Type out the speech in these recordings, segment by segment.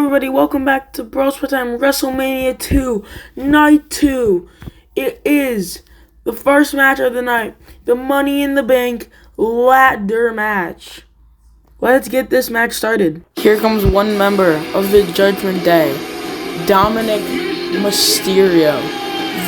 everybody, welcome back to BPT Wrestlemania 2, Night 2. It is the first match of the night, the Money in the Bank ladder match. Let's get this match started. Here comes one member of the Judgment Day, Dominic Mysterio.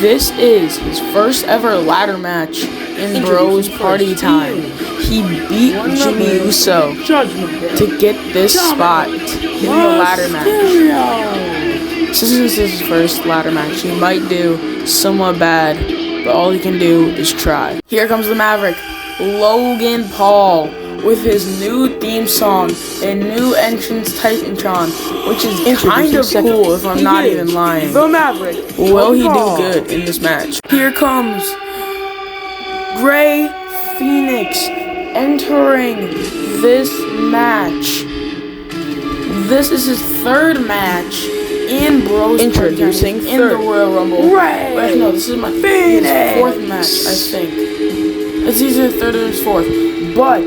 This is his first ever ladder match in Bros Party Time. He beat Jimmy Uso to get this spot in the ladder match. Since this is his first ladder match, he might do somewhat bad, but all he can do is try. Here comes the Maverick, Logan Paul, with his new theme song and new entrance Titantron, which is kind of cool if I'm not even lying. The Maverick. Will he do good in this match? Here comes Rey Fenix entering this match. This is his third match in Bros. Introducing in the Royal Rumble. Right. Wait, no, this is his fourth match, I think. It's either third or his fourth. But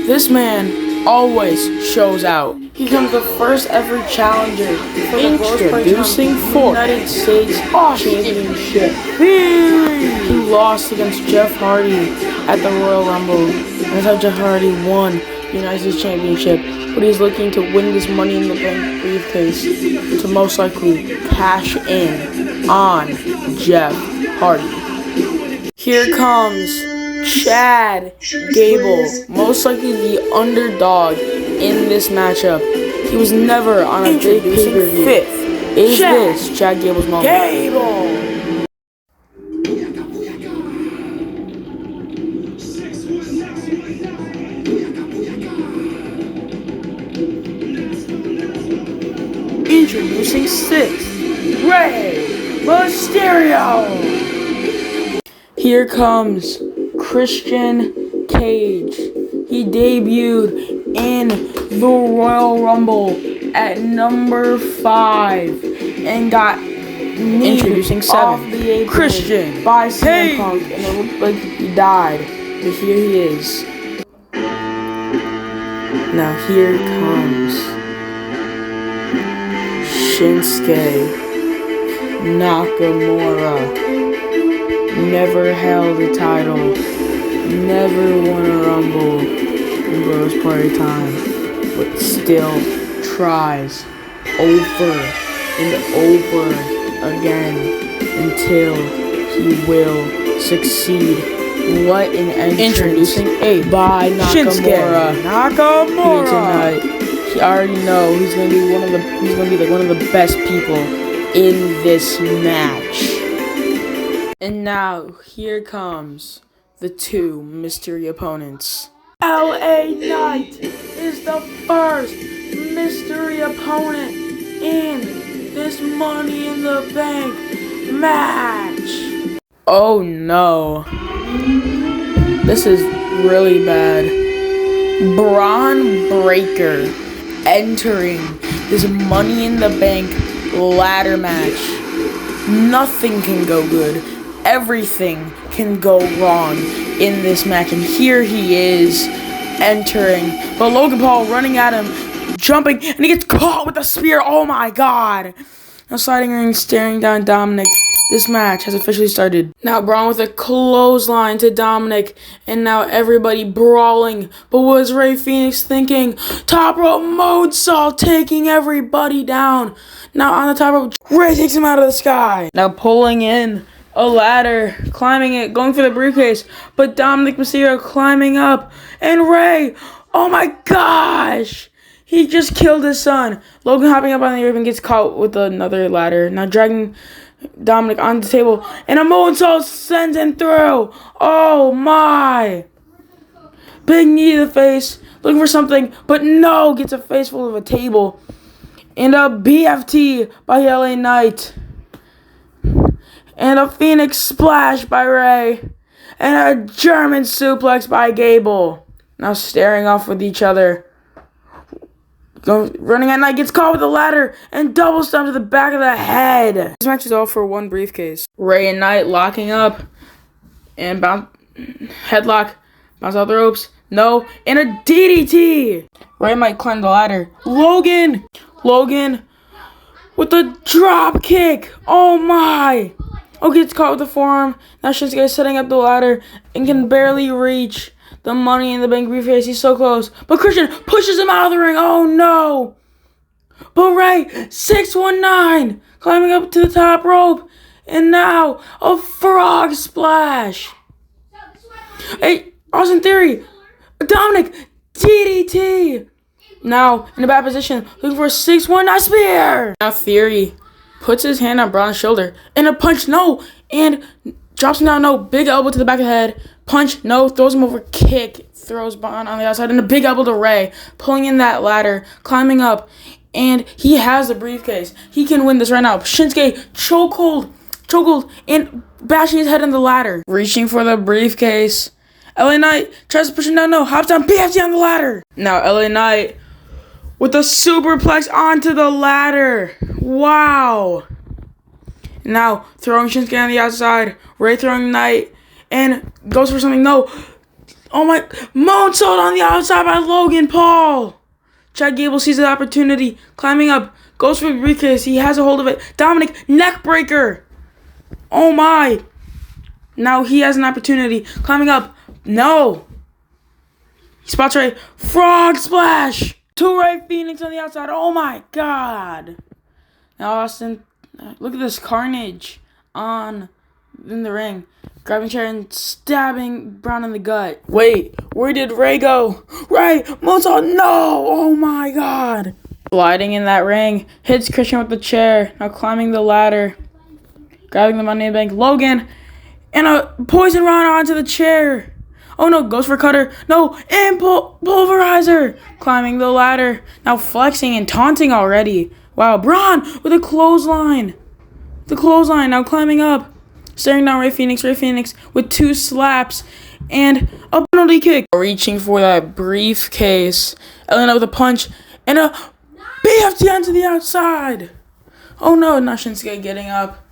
this man always shows out. He becomes the first ever challenger for the Introducing fourth United States Championship. He lost against Jeff Hardy at the Royal Rumble. That's how Jeff Hardy won the United States Championship. But he's looking to win this Money in the Bank briefcase to most likely cash in on Jeff Hardy. Here comes Chad Gable, most likely the underdog in this matchup. He was never on a big pay-per-view. Is this Chad Gable's moment? Introducing sixth, Rey Mysterio. Here comes Christian Cage. He debuted in the Royal Rumble at number 5 and got introducing off the apron Christian by CM Punk, and it looked like he died, but here he is. Now here comes Shinsuke Nakamura. Never held a title, never won a Rumble in Bros Party Time, but still tries over and over again until he will succeed. What an entrance. Introducing 8 by Nakamura. Here tonight. You already know he's gonna be one of the best people in this match. And now, here comes the two mystery opponents. LA Knight is the first mystery opponent in this Money in the Bank match. Oh no. This is really bad. Braun Breaker entering this Money in the Bank ladder match. Nothing can go good. Everything can go wrong in this match, and here he is entering, but Logan Paul running at him, jumping, and he gets caught with a spear. Oh my god. Now sliding ring, staring down Dominic. This match has officially started. Now Braun with a clothesline to Dominic, and now everybody brawling. But what is Rey Fenix thinking? Top rope moonsault, taking everybody down. Now on the top rope, Rey takes him out of the sky. Now pulling in a ladder, climbing it, going for the briefcase, but Dominic Mysterio climbing up, and Rey, oh my gosh, he just killed his son. Logan hopping up on the apron gets caught with another ladder, now dragging Dominic on the table, and a moonsault sends him through. Oh my. Big knee to the face, looking for something, but no, gets a face full of a table, and a BFT by LA Knight. And a Phoenix Splash by Rey. And a German suplex by Gable. Now staring off with each other. Running at Knight, gets caught with a ladder and double stomp to the back of the head. This match is all for one briefcase. Rey and Knight locking up. And headlock. Bounce out the ropes. No. And a DDT. Rey might climb the ladder. Logan Logan with the drop kick. Oh my. Oh, gets caught with the forearm. Now Shinsuke is setting up the ladder and can barely reach the Money in the Bank briefcase. He's so close. But Christian pushes him out of the ring. Oh no. But Ray, 619, climbing up to the top rope. And now a frog splash. Hey, Austin Theory, Dominic, DDT. Now in a bad position, looking for a 619 spear. Now Theory puts his hand on Braun's shoulder and a punch, no, and drops him down, no, big elbow to the back of the head, punch, no, throws him over, kick, throws Braun on the outside, and a big elbow to Ray, pulling in that ladder, climbing up, and he has the briefcase. He can win this right now. Shinsuke chokehold, and bashing his head on the ladder, reaching for the briefcase. LA Knight tries to push him down, no, hops down, BFT on the ladder. Now LA Knight with a superplex onto the ladder. Wow. Now throwing Shinsuke on the outside. Ray throwing Knight. And goes for something. No. Oh my. Moonsault on the outside by Logan Paul. Chad Gable sees the opportunity. Climbing up. Goes for the briefcase. He has a hold of it. Dominic. Neck breaker. Oh my. Now he has an opportunity. Climbing up. No. He spots Ray. Frog splash. To Ray Phoenix on the outside. Oh my god. Now Austin, look at this carnage in the ring. Grabbing a chair and stabbing Braun in the gut. Wait, where did Ray go? Ray, moonsault, no! Oh my god. Sliding in that ring. Hits Christian with the chair. Now climbing the ladder. Grabbing the Money in the Bank. Logan. And a poison rod onto the chair. Oh no, goes for cutter. No, and pulverizer. Climbing the ladder. Now flexing and taunting already. Wow, Braun with a clothesline. The clothesline now climbing up. Staring down Ray Phoenix with 2 slaps and a penalty kick. Reaching for that briefcase. Elena with a punch and a BFT onto the outside. Oh no, now Shinsuke getting up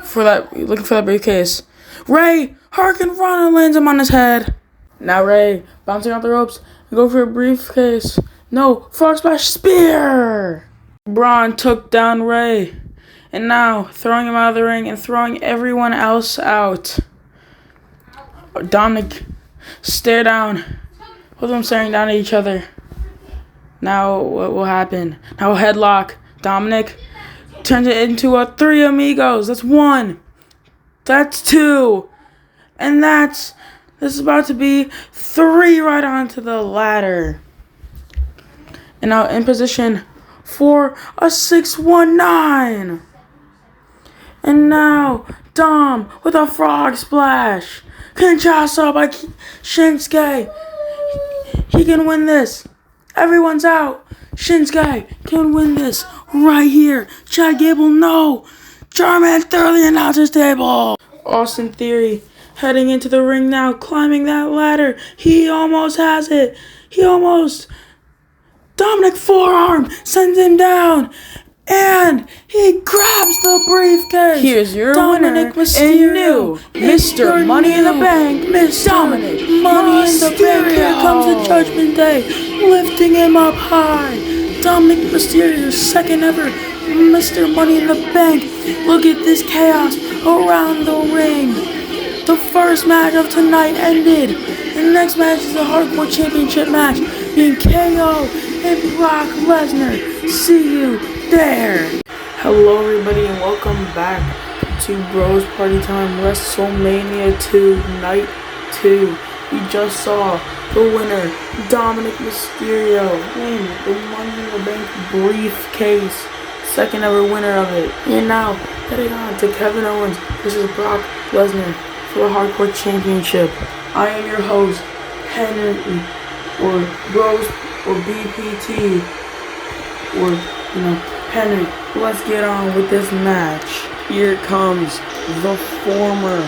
for that, looking for that briefcase. Ray, Hurricane Rana lands him on his head. Now Ray bouncing off the ropes and go for a briefcase. No, frog splash spear. Braun took down Ray. And now throwing him out of the ring and throwing everyone else out. Dominic stare down. Both of them staring down at each other. Now what will happen? Now a headlock. Dominic turns it into a 3 amigos. That's 1. That's 2. And this is about to be 3 right onto the ladder. And now in position for a 619. And now Dom with a frog splash. Kinshasa by Shinsuke. He can win this. Everyone's out. Shinsuke can win this right here. Chad Gable, no. Jarman thoroughly announcer's table. Austin Theory heading into the ring now, climbing that ladder. He almost has it. Dominic forearm sends him down. And he grabs the briefcase. Here's your Dominic Mysterio, Mr. Money in the Bank, Mr. Dominic Money in the Bank. Here comes the Judgment Day, lifting him up high. Dominic Mysterio, second ever Mr. Money in the Bank. Look at this chaos around the ring. The first match of tonight ended. The next match is a Hardcore Championship match being KO and Brock Lesnar. See you there. Hello everybody and welcome back to Bros Party Time WrestleMania 2 Night 2. We just saw the winner, Dominic Mysterio, win the Money in the Bank briefcase. Second ever winner of it. And now heading on to Kevin Owens versus Brock Lesnar for the Hardcore Championship. I am your host, Henry, or Bros, or BPT, or Henry. Let's get on with this match. Here comes the former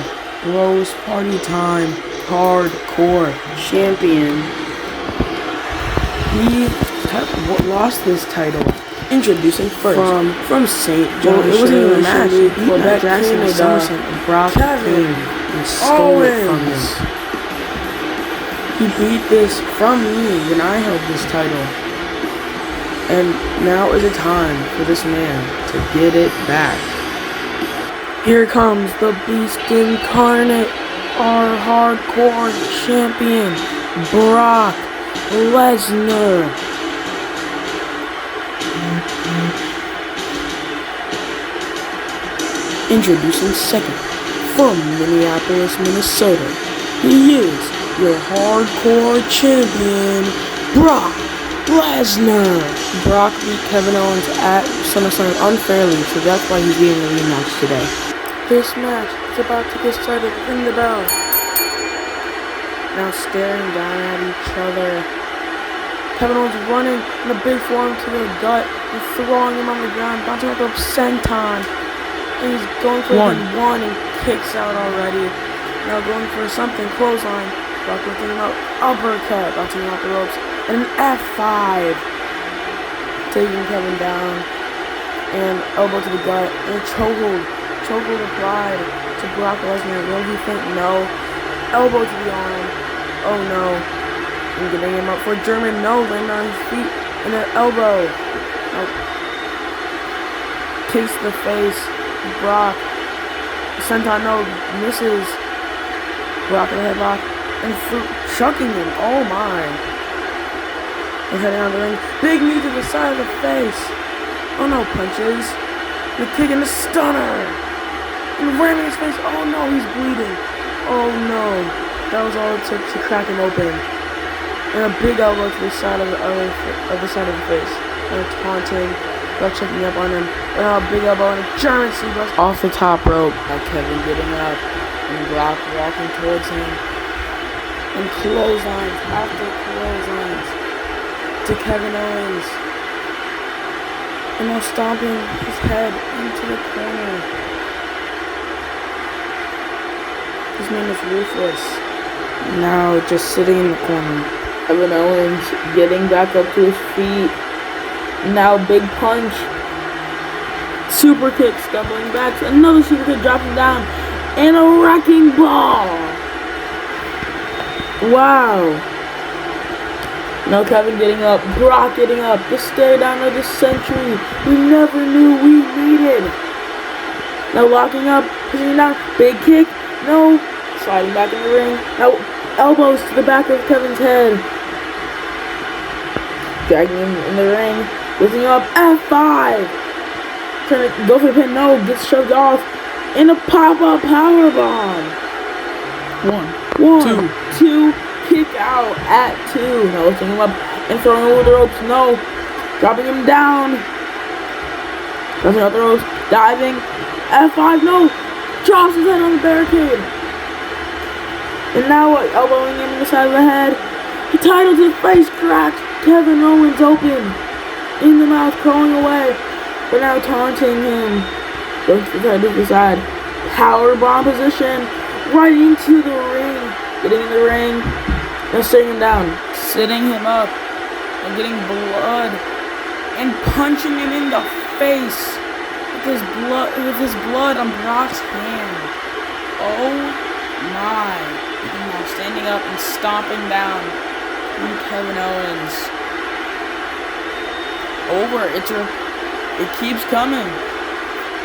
Bros Party Time Hardcore Champion. He lost this title. Introducing first from St. John. It wasn't even a match. He beat Matt Jackson and Brock came and stole it from him. He beat this from me when I held this title. And now is the time for this man to get it back. Here comes the Beast Incarnate, our hardcore champion, Brock Lesnar. Introducing second, from Minneapolis, Minnesota, he is your hardcore champion, Brock Lesnar. Brock beat Kevin Owens at SummerSlam unfairly, so that's why he's getting the rematch today. This match is about to get started. Ring the bell. Now staring down at each other. Kevin Owens running in a big forearm to the gut and throwing him on the ground, bouncing up a senton. And he's going for one and kicks out already. Now going for something, clothesline. Brock lifting him up, uppercut, bouncing him off the ropes, and an F5. Taking Kevin down, and elbow to the gut, and a chokehold applied to Brock Lesnar. Will he think? No. Elbow to the arm. Oh no. And getting him up for German. No, landing on his feet, and an elbow. Kicks the face. Brock, senton, no, misses. Brock in a headlock and chucking him. Oh my! And heading on the ring, big knee to the side of the face. Oh no, punches. And a kick and a stunner. And ramming his face. Oh no, he's bleeding. Oh no, that was all it took to crack him open. And a big elbow to the side of the face. And a taunting. Brock checking up on him, and a big elbow and a German suplex off the top rope. Now Kevin getting up, and Brock walking towards him, and clotheslines after clotheslines to Kevin Owens, and now stomping his head into the corner. His man is ruthless. Now just sitting in the corner. Kevin Owens getting back up to his feet. Now big punch, super kick, stumbling back, another super kick, dropping down, and a wrecking ball. Wow. Now Kevin getting up, Brock getting up, the stare down of the century we never knew we needed. Now locking up, pushing down, big kick, no, sliding back in the ring. Now elbows to the back of Kevin's head, dragging him in the ring. Lifting up, F5! Trying to go for the pin, no, gets shoved off. And a pop-up powerbomb. One, two, kick out at 2. Now lifting him up and throwing him over the ropes, no. Dropping him down. Dropping out the ropes, diving. F5, no. Drops his head on the barricade. And now elbowing him in the side of the head. The title to the face cracked. Kevin Owens open. In the mouth, crawling away, but now taunting him. Goes to the side. Power bomb position, right into the ring. Getting in the ring, now sitting him down, sitting him up, and getting blood, and punching him in the face with his blood on Brock's hand. Oh my! And now standing up and stomping down on Kevin Owens. Over. It keeps coming.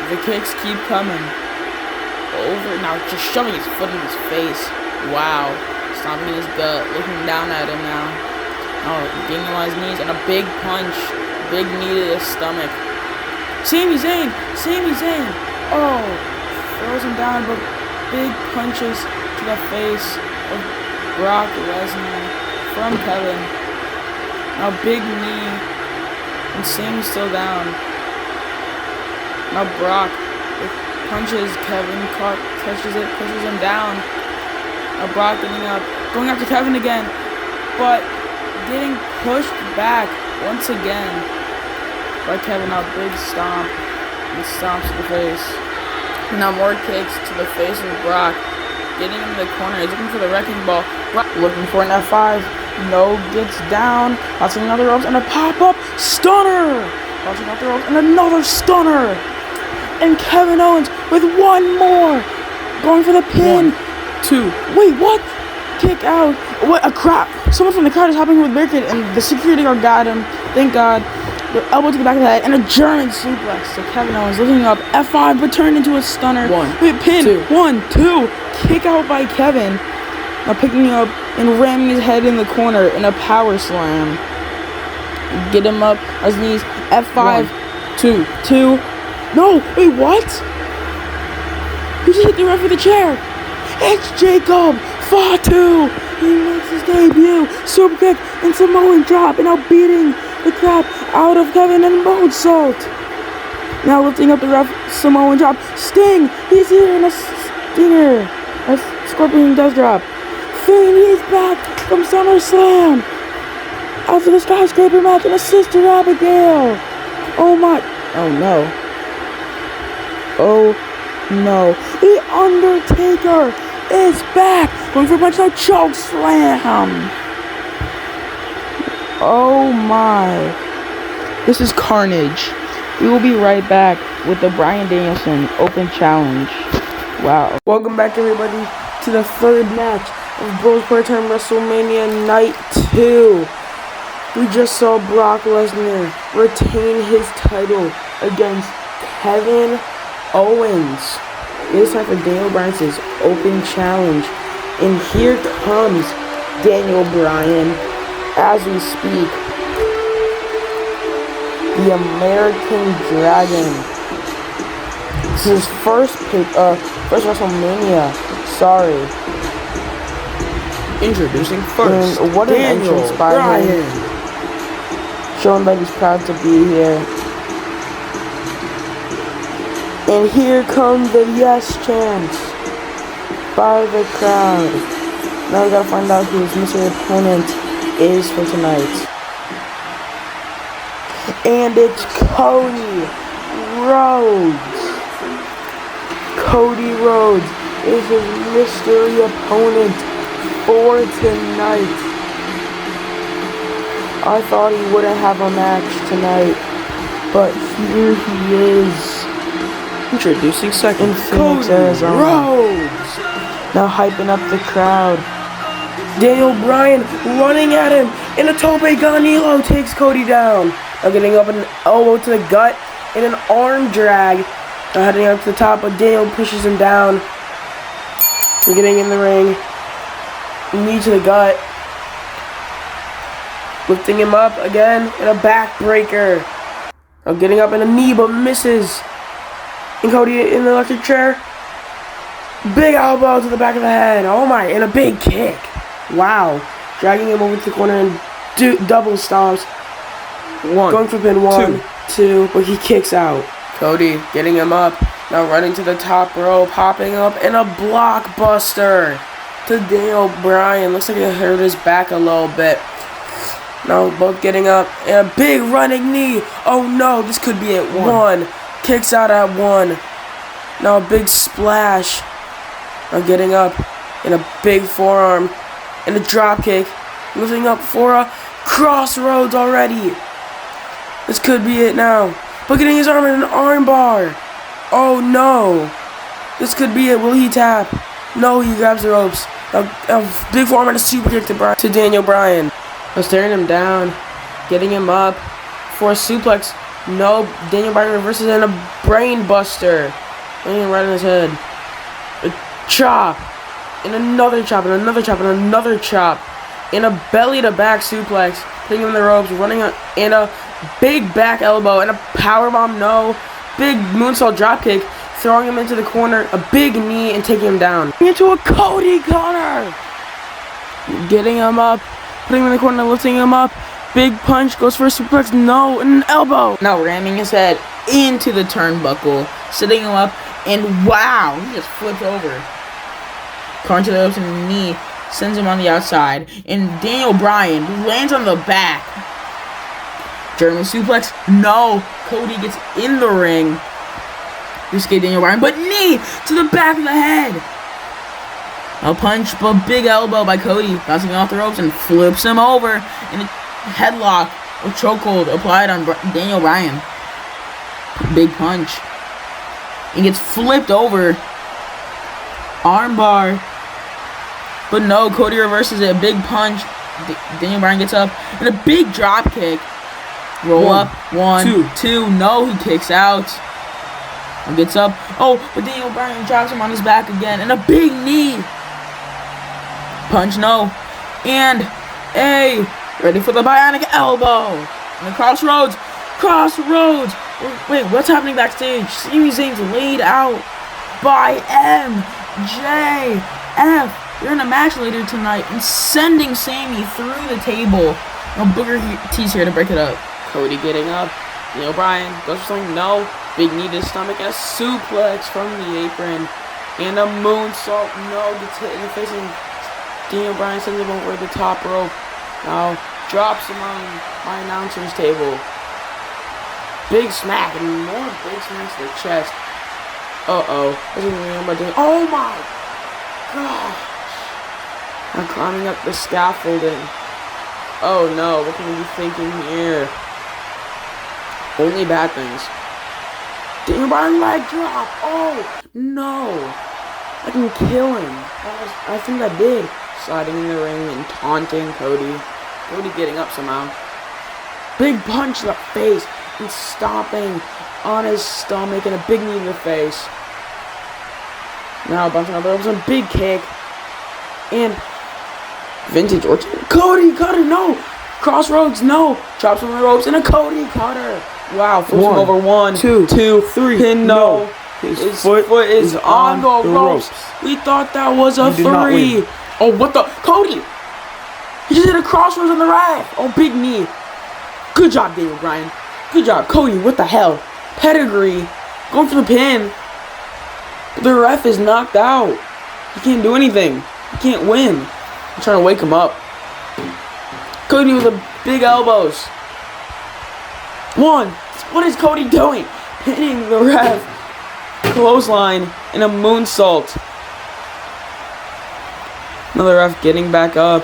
The kicks keep coming. Over. Now just shoving his foot in his face. Wow. Stomping in his gut. Looking down at him now. Oh, getting on his knees and a big punch. Big knee to the stomach. Sami Zayn. Oh. Throws him down, but big punches to the face of Brock Lesnar from Kevin. Now big knee. And Sami's still down. Now Brock punches Kevin, touches it, pushes him down. Now Brock getting up, going after Kevin again, but getting pushed back once again by Kevin. Now big stomp, and stomps to the face. And now more kicks to the face of Brock, getting him in the corner. He's looking for the wrecking ball. Brock looking for an F5. No, gets down, bouncing another ropes, and a pop-up stunner! Bouncing off the ropes, and another stunner! And Kevin Owens with one more! Going for the pin! 1, 2. Wait, what? Kick out. What a crap. Someone from the crowd is hopping with barricade, and the security guard got him. Thank God. elbow to the back of the head, and a German suplex. So Kevin Owens lifting up F5, but turned into a stunner. Pin. 1, 2. Kick out by Kevin. Now picking up and ramming his head in the corner in a power slam. Get him up on his knees. F5. 2. No, wait, what? He just hit the ref with a chair. It's Jacob Fatu. He makes his debut. Super kick and Samoan drop, and now beating the crap out of Kevin and moonsault. Now lifting up the ref, Samoan drop. Sting, he's here in a stinger. A scorpion death drop. Fiend, he's back from SummerSlam. After the skyscraper match and a Sister Abigail. Oh no. The Undertaker is back. Going for a punch, now choke slam. Oh my. This is carnage. We will be right back with the Bryan Danielson Open Challenge. Wow. Welcome back, everybody, to the third match of BPT Wrestlemania Night 2. We just saw Brock Lesnar retain his title against Kevin Owens. It is time for Daniel Bryan's Open Challenge. And here comes Daniel Bryan as we speak. The American Dragon. This is his first WrestleMania. Sorry. Introducing first, and what an entrance by him. Showing that he's proud to be here. And here comes the yes chants by the crowd. Now we gotta find out who his mystery opponent is for tonight. And it's Cody Rhodes. Cody Rhodes is his mystery opponent for tonight. I thought he wouldn't have a match tonight, but here he is. Introducing second, Phoenix, Arizona. Rhodes! Now hyping up the crowd. Daniel Bryan running at him, and a Tope Ganilo takes Cody down. Now getting up an elbow to the gut and an arm drag. Now heading up to the top, but Daniel pushes him down. And getting in the ring. Knee to the gut. Lifting him up again in a backbreaker. Now getting up in a knee, but misses. And Cody in the electric chair. Big elbow to the back of the head. Oh my, and a big kick. Wow. Dragging him over to the corner and double stomps. Going for pin 1, 2, but he kicks out. Cody getting him up. Now running to the top row, popping up, and a blockbuster to Daniel Bryan. Looks like he hurt his back a little bit. Now both getting up, and a big running knee. Oh no, this could be it. 1. Kicks out at 1. Now a big splash. Now getting up in a big forearm and a drop kick. Lifting up for a crossroads already. This could be it now. But getting his arm in an arm bar. Oh no. This could be it. Will he tap? No, he grabs the ropes. A big forearm and a super kick to Daniel Bryan. Now staring him down. Getting him up for a suplex. No, Daniel Bryan reverses and a brain buster. Landing right on his head. A chop. And another chop, and another chop, and another chop. And a belly to back suplex. Putting him in the ropes, running in a big back elbow, and a powerbomb, no. Big moonsault dropkick, throwing him into the corner, a big knee, and taking him down. Into a Cody Gunner. Getting him up, putting him in the corner, lifting him up. Big punch, goes for a suplex, no, and an elbow. Now ramming his head into the turnbuckle, sitting him up, and wow, he just flipped over. Car to the ropes and the knee, sends him on the outside, and Daniel Bryan lands on the back. German suplex, no. Cody gets in the ring. Risky Daniel Bryan, but knee to the back of the head. A punch, but big elbow by Cody, bouncing off the ropes and flips him over. And a headlock or chokehold applied on Daniel Bryan. Big punch. He gets flipped over. Armbar. But no, Cody reverses it. A big punch. Daniel Bryan gets up. And a big drop kick. Roll up. One, two. No, he kicks out. And gets up. Oh, but Daniel Bryan drops him on his back again. And a big knee. Punch, no. And ready for the bionic elbow. And the crossroads. Wait, what's happening backstage? Sami Zayn's laid out by MJF. They're in a match later tonight and sending Sami through the table. No, Booker T's here to break it up. Cody getting up. Daniel Bryan goes for something. No. Big knee to the stomach and a suplex from the apron. And a moonsault. No, gets hit in the face. And Daniel Bryan sends him over the top rope. Now drops him on my announcer's table. Big smack and more big smacks to the chest. Oh my gosh. I'm climbing up the scaffolding. Oh no, what can we be thinking here? Only bad things. Daniel Bryan leg drop. Oh no. I can kill him. I think I did. Sliding in the ring and taunting Cody. Cody getting up somehow. Big punch to the face and stomping on his stomach and a big knee in the face. Now bouncing over a big kick. And vintage orchard. Cody cutter, no. Crossroads, no. Chops on the ropes and a Cody cutter. Wow, flips him over. One, two, three. Pin, no. His foot is on the ropes. We thought that was a 3. Oh, what the? Cody! He just hit a crossroads on the ref. Oh, big knee. Good job, Daniel Bryan. Good job, Cody. What the hell? Pedigree. Going for the pin. But the ref is knocked out. He can't do anything. He can't win. I'm trying to wake him up. Cody with the big elbows. One. What is Cody doing? Hitting the ref. Clothesline and a moonsault. Another ref getting back up.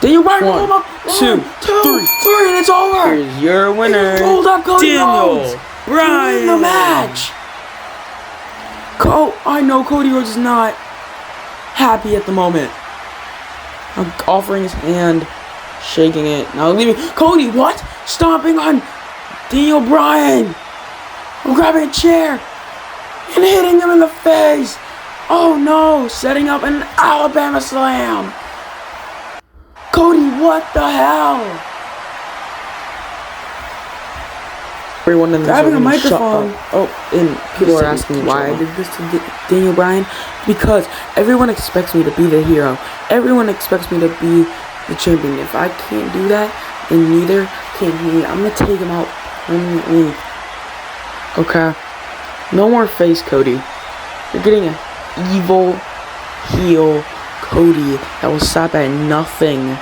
Daniel Bryan rolled him up. Two, three, and it's over. Here's your winner, rolled up Cody Daniel Bryan. To win the match. I know Cody Rhodes is not happy at the moment. I'm offering his hand, shaking it. Now leaving. Cody, what? Stomping on Daniel Bryan. I'm grabbing a chair and hitting him in the face. Oh no, setting up an Alabama slam. Cody, what the hell? Everyone in this grabbing a microphone. And people are asking why I did this to Daniel Bryan. Because everyone expects me to be the hero. Everyone expects me to be the champion. If I can't do that, then neither can he. I'm gonna take him out permanently. Okay. No more face Cody. You're getting an evil heel Cody that will stop at nothing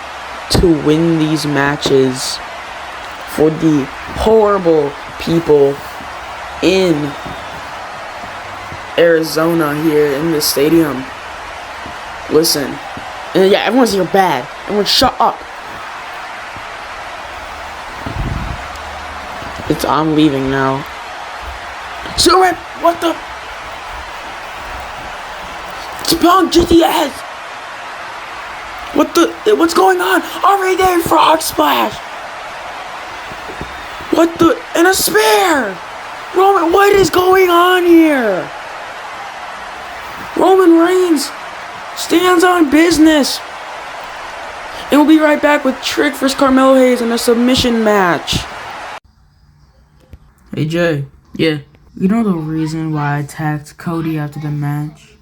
to win these matches for the horrible people in Arizona here in the stadium. Listen. And yeah, everyone's here bad. Everyone shut up. I'm leaving now. Superman, what the? Punk GTS. What's going on? Everyday frog splash. What the? And a spear. Roman, what is going on here? Roman Reigns stands on business. And we'll be right back with Trick vs. Carmelo Hayes in a submission match. Hey Jay. Yeah. You know the reason why I attacked Cody after the match?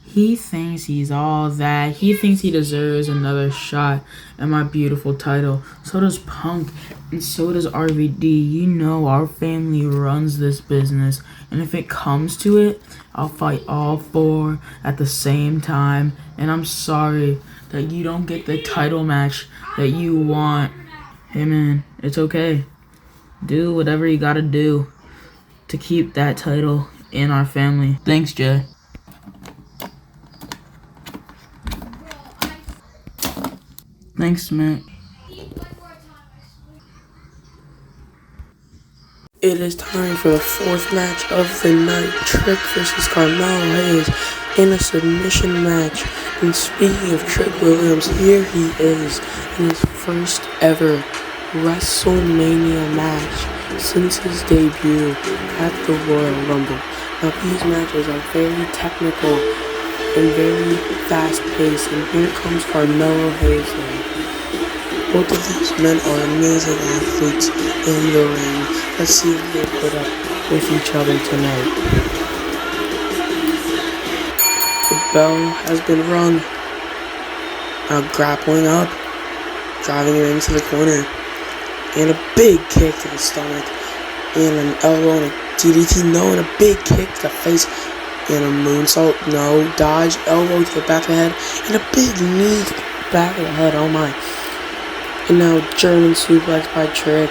He thinks he's all that. He thinks he deserves another shot at my beautiful title. So does Punk, and so does RVD. You know our family runs this business, and if it comes to it, I'll fight all 4 at the same time. And I'm sorry that you don't get the title match that you want. Hey man, it's okay. Do whatever you gotta do to keep that title in our family. Thanks, Jay. Thanks, man. It is time for the 4th match of the night. Trick vs. Carmelo Hayes in a submission match. And speaking of Trick Williams, here he is in his first ever WrestleMania match since his debut at the Royal Rumble. Now these matches are very technical and very fast paced, and here comes Carmelo Hayes. Both of these men are amazing athletes in the ring. Let's see if they put up with each other tonight. The bell has been rung. Now grappling up, driving her into the corner, and a big kick to the stomach, and an elbow and a DDT, no, and a big kick to the face, and a moonsault, no, dodge, elbow to the back of the head, and a big knee to the back of the head, oh my. And now German suplex by Trick.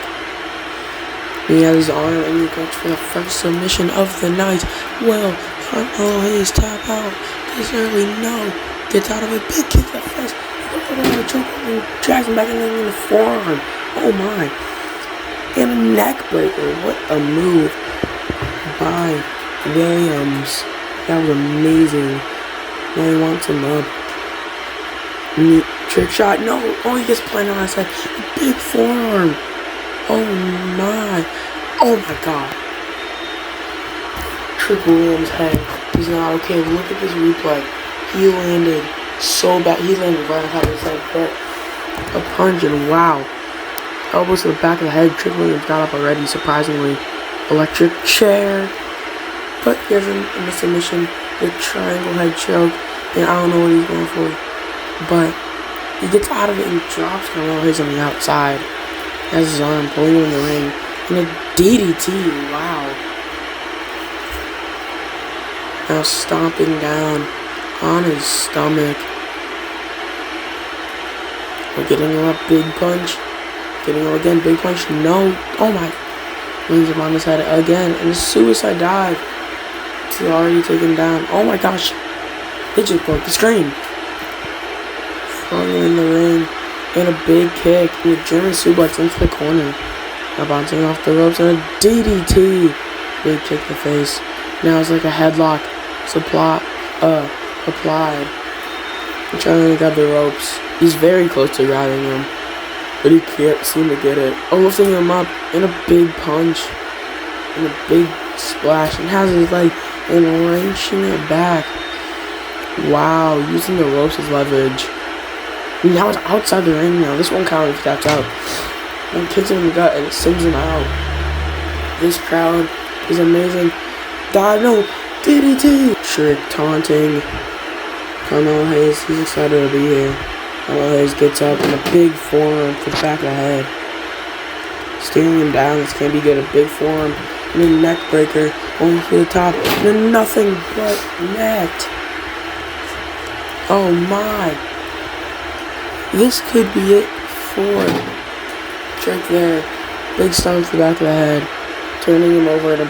He has his arm and he goes for the first submission of the night. Well, Carmelo Hayes tap out this early, no, gets out of it, big kick to the face, and drags him back in the forearm, oh my. And a neck breaker, what a move by Williams. That was amazing. Now he wants him up. Trick shot, no, oh, he gets planted on his head, a big forearm, oh my god. Trick Williams' head is not okay. Look at this replay. He landed so bad. He landed right on top of his head, but a punch, and wow. Elbows to the back of the head. Trick Williams got up already, surprisingly. Electric chair. But he has in the submission, the triangle head choke, and I don't know what he's going for. But he gets out of it and drops Carmelo Hayes on the outside. He has his arm pulling him in the ring. And a DDT, wow. Now stomping down on his stomach. We're getting him up, big punch. Getting him again, big punch, no, oh my. Lands him on his head again, and a suicide dive. It's already taken down, oh my gosh. They just broke the screen. Flung him in the ring, and a big kick, and a German suplex into the corner. Now bouncing off the ropes, and a DDT. Big kick to the face. Now it's like a headlock applied. I'm trying to grab the ropes. He's very close to grabbing him, but he can't seem to get it. Oh, lifting him up, and a big punch, and a big splash, and has his leg, and wrenching it back. Wow, using the ropes as leverage. Now it's outside the ring now. This one count if he taps out. And kicks him in the gut and it sends him out. This crowd is amazing. God, no, DDT! Trick taunting Carmelo Hayes. He's excited to be here. Carmelo Hayes gets up and a big forearm to the back of the head. Steering him down. This can't be good. A big forearm and a neck breaker going to the top. And then nothing but net. Oh my. This could be it for Trick there. Big stomp to the back of the head. Turning him over at a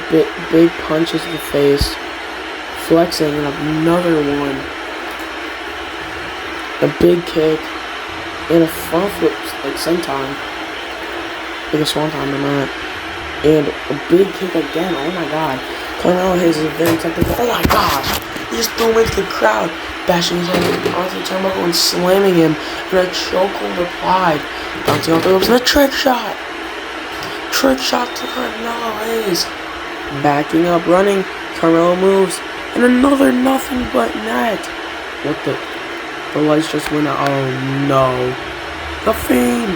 big punches to the face. Flexing and another one. A big kick. And a front flip like senton. Like a swanton or not. And a big kick again. Oh my god. Carmelo Hayes is very technical. Oh my gosh. He just threw him into the crowd. Bashing his head onto the turnbuckle and slamming him. And a chokehold applied. Bouncing off the ropes and a trick shot. Trick shot to Carmelo Hayes. Backing up, running. Carmelo moves. And another nothing but net. What the? The lights just went out. Oh no. The Fiend.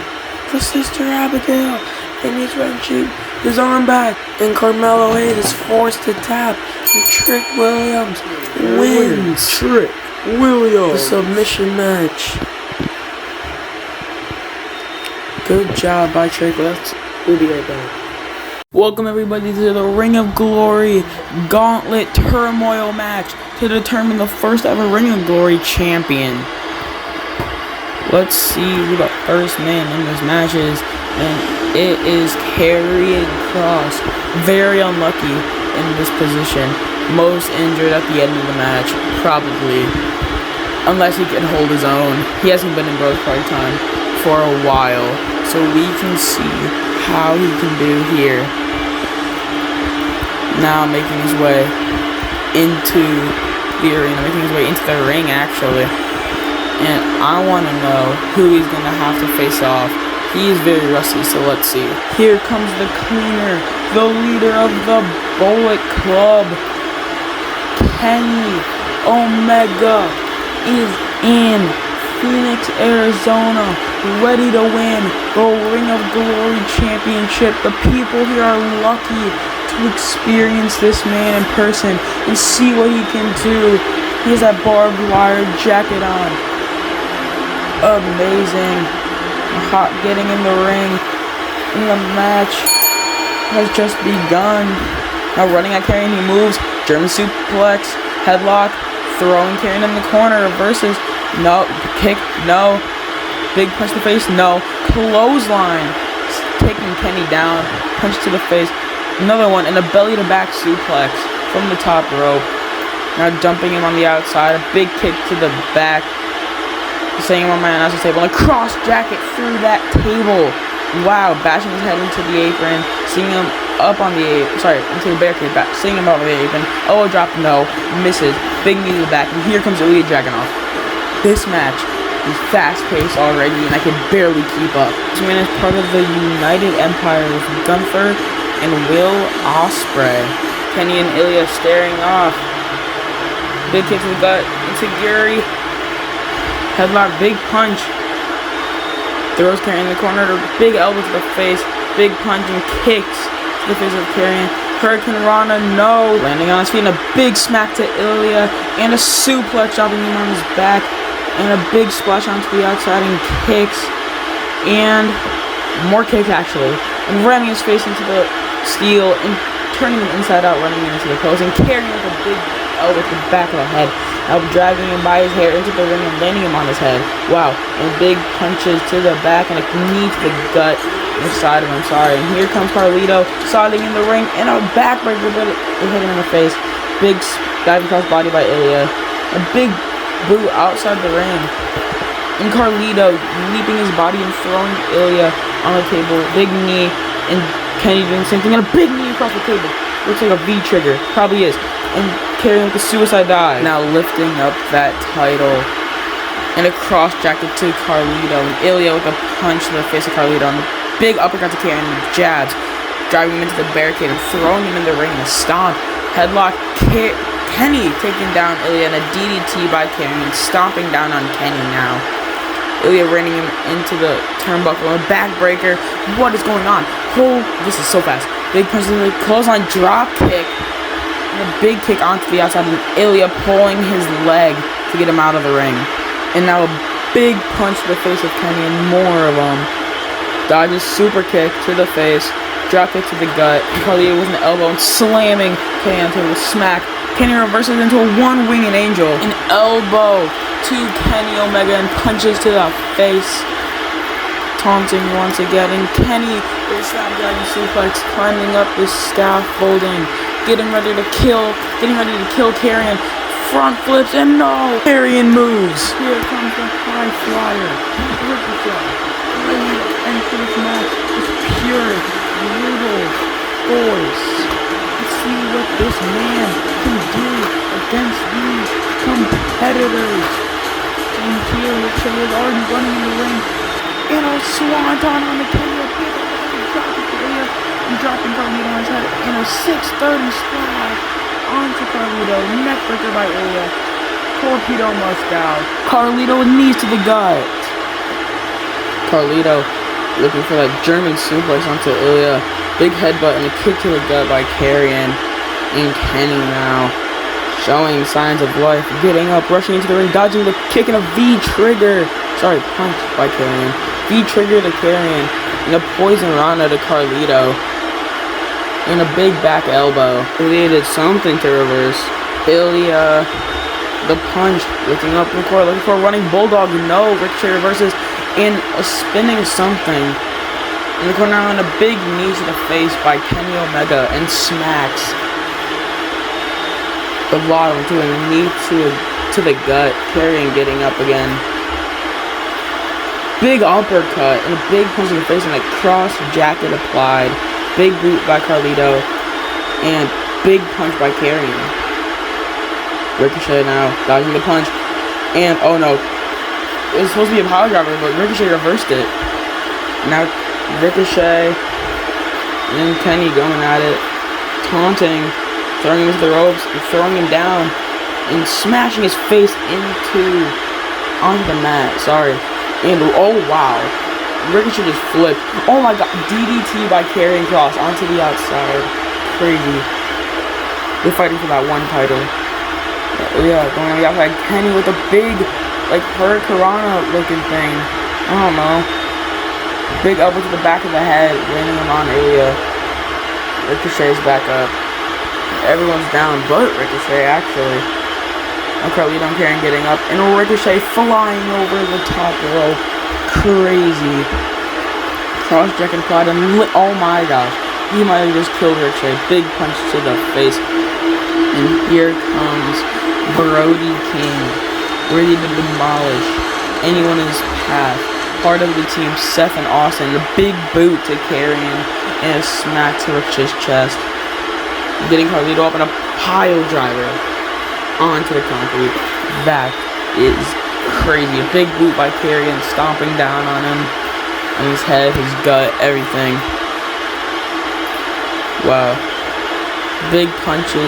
The Sister Abigail. And he's wrenching his arm back. And Carmelo Hayes is forced to tap. And Trick Williams wins. Trick Williams. The submission match. Good job by Trick. We'll be right back. Welcome everybody to the Ring of Glory Gauntlet Turmoil match to determine the first ever Ring of Glory champion. Let's see who the first man in this match is, and it is Karrion Kross. Very unlucky in this position. Most injured at the end of the match, probably. Unless he can hold his own. He hasn't been in Bros Party Time for a while, so we can see how he can do here. Now making his way into the arena, making his way into the ring actually. And I want to know who he's going to have to face off. He is very rusty, so let's see. Here comes the cleaner, the leader of the Bullet Club. Kenny Omega is in Phoenix, Arizona, ready to win the Ring of Glory Championship. The people here are lucky to experience this man in person and see what he can do. He has that barbed wire jacket on. Amazing. Hot getting in the ring. And the match has just begun. Now running at Karrion, he moves. German suplex, headlock, throwing Karrion in the corner, reverses. No, kick, no. Big punch to the face, no. Clothesline, taking Kenny down. Punch to the face. Another one, and a belly-to-back suplex from the top rope. Now dumping him on the outside. A big kick to the back. Setting him on my announcer's table. And a cross jacket through that table. Wow, bashing his head into the apron. Seeing him up on the apron. Sorry, into the barricade. Seeing him up on the apron. Oh, drop, no. Misses. Big knee to the back. And here comes Ilya Dragunov. This match is fast-paced already, and I can barely keep up. This man is part of the United Empire with Gunther and Will Ospreay. Kenny and Ilya staring off. Big kick to the gut into Gary. Headlock, big punch. Throws Karrion in the corner. Big elbow to the face. Big punch and kicks to the face of Karrion. Hurricane Rana, no. Landing on his feet and a big smack to Ilya. And a suplex, dropping him on his back. And a big splash onto the outside and kicks. And more kicks actually. And ramming his face into the steel and turning him inside out, running into the post. And carrying with a big elbow to the back of the head. Now dragging him by his hair into the ring and landing him on his head. Wow. And big punches to the back and a knee to the gut. The side of him, sorry. And here comes Carlito, sliding in the ring, and a backbreaker, but it hit him in the face. Big diving cross body by Ilya. A big boot outside the ring. And Carlito leaping his body and throwing Ilya on the table. Big knee, and Kenny doing the same thing, and a big knee across the table. Looks like a V trigger, probably is. And Karrion with the suicide dive. Now lifting up that title. And a cross jacket to Carlito. And Ilya with a punch to the face of Carlito. And big uppercut to Karrion and jabs, driving him into the barricade and throwing him in the ring and a stomp. Headlock, Kenny taking down Ilya and a DDT by Karrion and stomping down on Kenny now. Ilya running him into the turnbuckle and a backbreaker. What is going on? Oh, this is so fast. Big punch to the clothesline, drop kick. And a big kick onto the outside and Ilya pulling his leg to get him out of the ring. And now a big punch to the face of Kenny and more of them. Dodges super kick to the face, drop kick to the gut, and Carlito with an elbow and slamming Kenny onto the smack. Kenny reverses into a one-winged angel. An elbow to Kenny Omega and punches to the face. Taunting once again, and Kenny with a snapdragon suplex, climbing up the scaffolding, getting ready to kill Karrion. Front flips and no! Karrion moves. Here comes the high flyer. Into this match with pure, brutal force. Let's see what this man can do against these competitors. And here, Ricochet is already running in the ring. And a swanton on the Kenny and dropping Carlito on his head. And a 630 splash onto Carlito. Neckbreaker by Ilya. Torpedo Moscow. Carlito with knees to the gut. Carlito looking for that German suplex onto Ilya. Big headbutt and a kick to the gut by Karrion. And Kenny now showing signs of life. Getting up, rushing into the ring, dodging the kick and a V-trigger. Sorry, punch by Karrion. V-trigger to Karrion. And a poison rana to Carlito. And a big back elbow. Ilya did something to reverse. Ilya, the punch, lifting up in the corner, looking for a running bulldog. No, Ricochet reverses. And a spinning something in the corner on a big knee to the face by Kenny Omega and smacks the bottom to a knee to the gut. Karrion getting up again. Big uppercut and a big punch in the face and a cross jacket applied. Big boot by Carlito and big punch by Karrion. Ricochet now dodging the punch. And, oh no. It was supposed to be a power driver, but Ricochet reversed it. Now, Ricochet and Kenny going at it. Taunting. Throwing him into the ropes. And throwing him down. And smashing his face onto the mat. Sorry. And, oh wow. Ricochet just flipped. Oh my god. DDT by Karrion Kross onto the outside. Crazy. They're fighting for that one title. Yeah, going on the outside. Kenny with a big, like, Hurricanrana looking thing. I don't know. Big elbow to the back of the head, landing him on Ilya. Ricochet's back up. Everyone's down but Ricochet, actually. Carlito and Karrion getting up. And Ricochet flying over the top rope. Crazy. Cross-jack and quad. Oh my gosh. He might have just killed Ricochet. Big punch to the face. And here comes Brody King, ready to demolish anyone in his path. Part of the team, Seth and Austin. A big boot to Karrion and a smack to Ricochet's chest. Getting Carlito up in a pile driver onto the concrete. That is crazy. A big boot by Karrion, stomping down on him. On his head, his gut, everything. Wow. Big punch to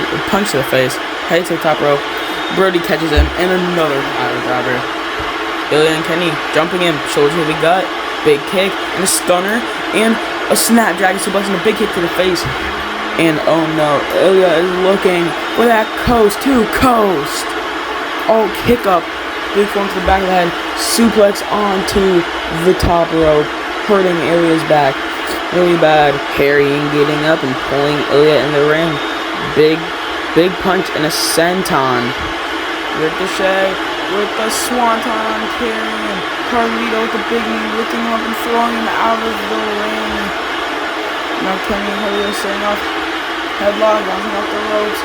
the face. Head to the top rope. Brody catches him, and another pile driver. Ilya and Kenny jumping in, shoulder to the gut, big kick, and a stunner, and a snapdragon suplex, and a big kick to the face. And oh no, Ilya is looking for that coast to coast. Oh, kick up, big form to the back of the head, suplex onto the top rope, hurting Ilya's back. Really bad. Karrion getting up and pulling Ilya in the ring. Big punch and a senton. Ricochet with the swanton on Karrion. Carlito with the big knee, lifting him up and throwing him out of the ring. Now Kenny and Carlito setting off headlock, bouncing off the ropes,